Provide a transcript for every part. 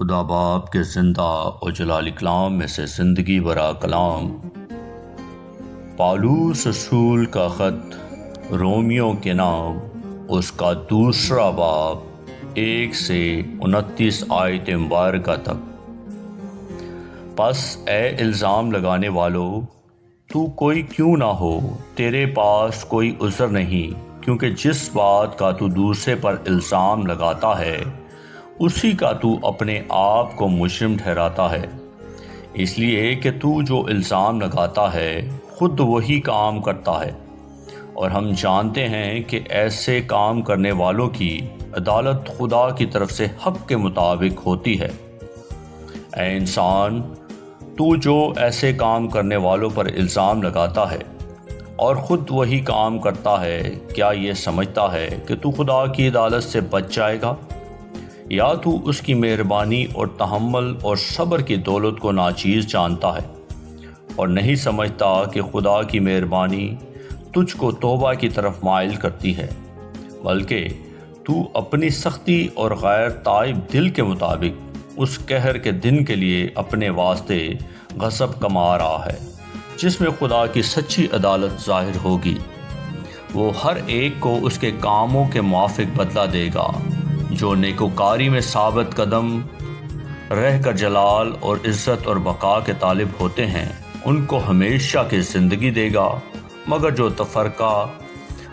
خدا باپ کے زندہ و جلال کلام میں سے زندگی برا کلام، پالوس رسول کا خط رومیوں کے نام، اس کا دوسرا باب 1 سے 29 آیت مبارکہ تک۔ پس اے الزام لگانے والو، تو کوئی کیوں نہ ہو، تیرے پاس کوئی عذر نہیں، کیونکہ جس بات کا تو دوسرے پر الزام لگاتا ہے اسی کا تو اپنے آپ کو مجرم ٹھہراتا ہے، اس لیے کہ تو جو الزام لگاتا ہے خود وہی کام کرتا ہے، اور ہم جانتے ہیں کہ ایسے کام کرنے والوں کی عدالت خدا کی طرف سے حق کے مطابق ہوتی ہے۔ اے انسان، تو جو ایسے کام کرنے والوں پر الزام لگاتا ہے اور خود وہی کام کرتا ہے، کیا یہ سمجھتا ہے کہ تو خدا کی عدالت سے بچ جائے گا؟ یا تو اس کی مہربانی اور تحمل اور صبر کی دولت کو ناچیز جانتا ہے اور نہیں سمجھتا کہ خدا کی مہربانی تجھ کو توبہ کی طرف مائل کرتی ہے، بلکہ تو اپنی سختی اور غیر تائب دل کے مطابق اس قہر کے دن کے لیے اپنے واسطے غضب کما رہا ہے، جس میں خدا کی سچی عدالت ظاہر ہوگی۔ وہ ہر ایک کو اس کے کاموں کے موافق بدلہ دے گا۔ جو نیکوکاری میں ثابت قدم رہ کر جلال اور عزت اور بقا کے طالب ہوتے ہیں، ان کو ہمیشہ کی زندگی دے گا، مگر جو تفرقہ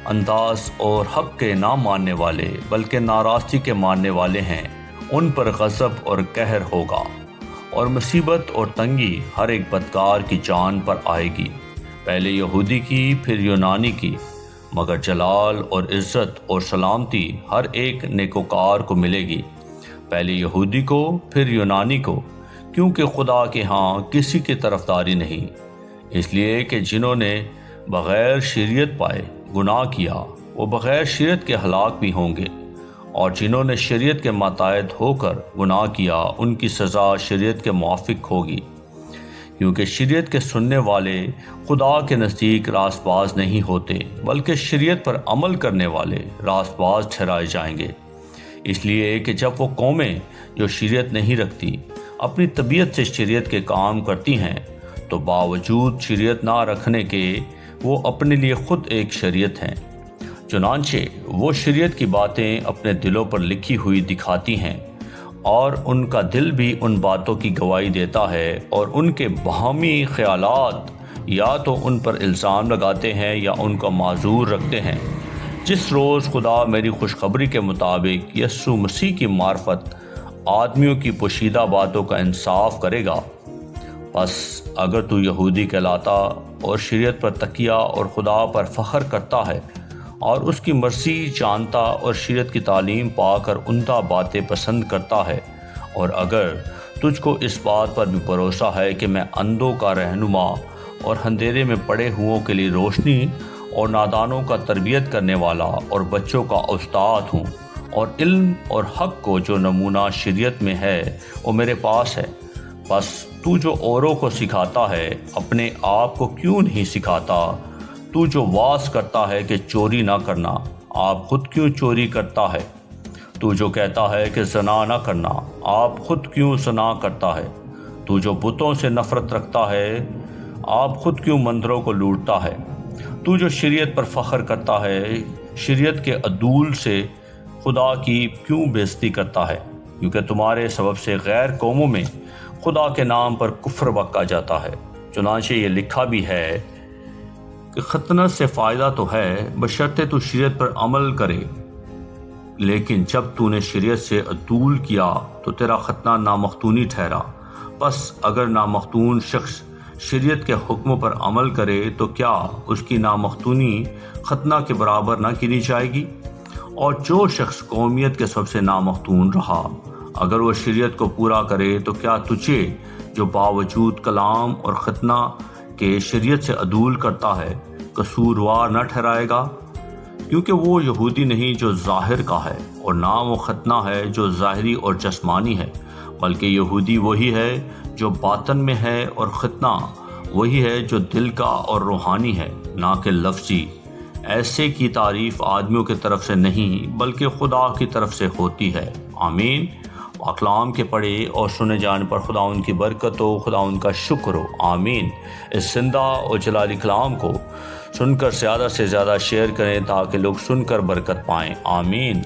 انداز اور حق کے نہ ماننے والے بلکہ ناراستی کے ماننے والے ہیں، ان پر غضب اور قہر ہوگا، اور مصیبت اور تنگی ہر ایک بدکار کی جان پر آئے گی، پہلے یہودی کی پھر یونانی کی، مگر جلال اور عزت اور سلامتی ہر ایک نیکوکار کو ملے گی، پہلے یہودی کو پھر یونانی کو، کیونکہ خدا کے ہاں کسی کی طرفداری نہیں، اس لیے کہ جنہوں نے بغیر شریعت پائے گناہ کیا وہ بغیر شریعت کے ہلاک بھی ہوں گے، اور جنہوں نے شریعت کے ماتحت ہو کر گناہ کیا ان کی سزا شریعت کے موافق ہوگی، کیونکہ شریعت کے سننے والے خدا کے نزدیک راست باز نہیں ہوتے، بلکہ شریعت پر عمل کرنے والے راست باز ٹھہرائے جائیں گے، اس لیے کہ جب وہ قومیں جو شریعت نہیں رکھتی اپنی طبیعت سے شریعت کے کام کرتی ہیں، تو باوجود شریعت نہ رکھنے کے وہ اپنے لیے خود ایک شریعت ہیں، چنانچہ وہ شریعت کی باتیں اپنے دلوں پر لکھی ہوئی دکھاتی ہیں، اور ان کا دل بھی ان باتوں کی گواہی دیتا ہے، اور ان کے باہمی خیالات یا تو ان پر الزام لگاتے ہیں یا ان کا معذور رکھتے ہیں۔ جس روز خدا میری خوشخبری کے مطابق یسوع مسیح کی معرفت آدمیوں کی پوشیدہ باتوں کا انصاف کرے گا، پس اگر تو یہودی کہلاتا اور شریعت پر تکیہ اور خدا پر فخر کرتا ہے اور اس کی مرضی جانتا اور شریعت کی تعلیم پا کر عمدہ باتیں پسند کرتا ہے، اور اگر تجھ کو اس بات پر بھی بھروسہ ہے کہ میں اندھوں کا رہنما اور اندھیرے میں پڑے ہوئوں کے لیے روشنی اور نادانوں کا تربیت کرنے والا اور بچوں کا استاد ہوں، اور علم اور حق کو جو نمونہ شریعت میں ہے وہ میرے پاس ہے، بس تو جو اوروں کو سکھاتا ہے اپنے آپ کو کیوں نہیں سکھاتا؟ تو جو واز کرتا ہے کہ چوری نہ کرنا، آپ خود کیوں چوری کرتا ہے؟ تو جو کہتا ہے کہ زنا نہ کرنا، آپ خود کیوں زنا کرتا ہے؟ تو جو بتوں سے نفرت رکھتا ہے، آپ خود کیوں مندروں کو لوٹتا ہے؟ تو جو شریعت پر فخر کرتا ہے، شریعت کے عدول سے خدا کی کیوں بے عزتی کرتا ہے؟ کیونکہ تمہارے سبب سے غیر قوموں میں خدا کے نام پر کفر بکا جاتا ہے، چنانچہ یہ لکھا بھی ہے کہ ختنہ سے فائدہ تو ہے بشرطے تو شریعت پر عمل کرے، لیکن جب تو نے شریعت سے عدول کیا تو تیرا ختنہ نامختونی ٹھہرا۔ بس اگر نامختون شخص شریعت کے حکموں پر عمل کرے تو کیا اس کی نامختونی ختنہ کے برابر نہ گنی جائے گی؟ اور جو شخص قومیت کے سب سے نامختون رہا، اگر وہ شریعت کو پورا کرے تو کیا تجھے جو باوجود کلام اور ختنہ کہ شریعت سے عدول کرتا ہے قصوروار نہ ٹھہرائے گا؟ کیونکہ وہ یہودی نہیں جو ظاہر کا ہے، اور نہ وہ ختنہ ہے جو ظاہری اور جسمانی ہے، بلکہ یہودی وہی ہے جو باطن میں ہے، اور ختنہ وہی ہے جو دل کا اور روحانی ہے، نہ کہ لفظی۔ ایسے کی تعریف آدمیوں کی طرف سے نہیں بلکہ خدا کی طرف سے ہوتی ہے۔ آمین۔ اقلام کے پڑھے اور سنے جانے پر خدا ان کی برکت ہو، خدا ان کا شکر ہو، آمین۔ اس زندہ اور جلالی کلام کو سن کر زیادہ سے زیادہ شیئر کریں تاکہ لوگ سن کر برکت پائیں، آمین۔